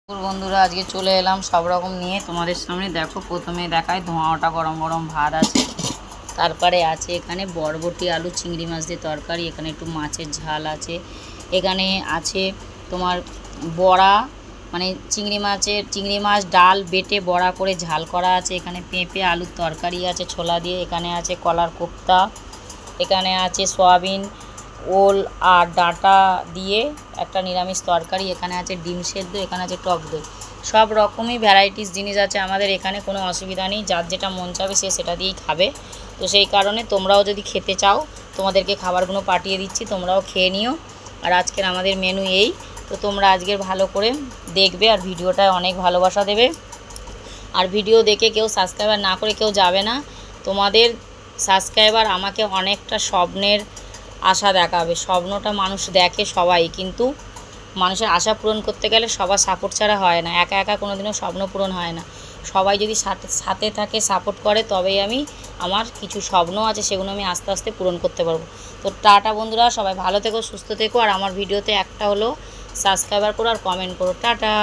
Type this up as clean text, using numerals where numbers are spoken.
বন্ধুরা আজকে চলে এলাম সব রকম নিয়ে তোমাদের সামনে। দেখো প্রথমে দেখায় ধোঁয়া ওঠা গরম গরম ভাত আছে, তারপরে আছে এখানে বরবটি আলু চিংড়ি মাছ দিয়ে তরকারি, এখানে একটু মাছের ঝাল আছে, এখানে আছে তোমার বড়া মানে চিংড়ি মাছ ডাল বেটে বড়া করে ঝাল করা আছে, এখানে পেঁপে আলুর তরকারি আছে ছোলা দিয়ে, এখানে আছে কলার কোপ্তা, এখানে আছে সয়াবিন ওল আর ডাঁটা দিয়ে একটা নিরামিষ তরকারি, এখানে আছে ডিম সেদ্ধ, এখানে আছে টক দই। সব রকমই ভ্যারাইটিস জিনিস আছে আমাদের এখানে, কোনো অসুবিধা নেই, যার যেটা মন চাবে সে সেটা দিয়েই খাবে। তো সেই কারণে তোমরাও যদি খেতে চাও তোমাদেরকে খাবারগুলো পাঠিয়ে দিচ্ছি, তোমরাও খেয়ে নিও। আর আজকের আমাদের মেনু এই। তো তোমরা আজকের ভালো করে দেখবে আর ভিডিওটায় অনেক ভালোবাসা দেবে। আর ভিডিও দেখে কেউ সাবস্ক্রাইবার না করে কেউ যাবে না। তোমাদের সাবস্ক্রাইবার আমাকে অনেকটা স্বপ্নের আশা দেখাবে। স্বপ্নটা মানুষ দেখে সবাই, কিন্তু মানুষের আশা পূরণ করতে গেলে সবার সাপোর্ট ছাড়া হয় না, একা একা কোনো দিনও স্বপ্ন পূরণ হয় না। সবাই যদি সাথে থাকে সাপোর্ট করে তবেই আমার কিছু স্বপ্ন আছে সেগুলো আমি আস্তে আস্তে পূরণ করতে পারবো। তো টাটা বন্ধুরা, সবাই ভালো থেকো সুস্থ থেকো, আর আমার ভিডিওতে একটা হলো সাবস্ক্রাইবার করো আর কমেন্ট করো। টাটা।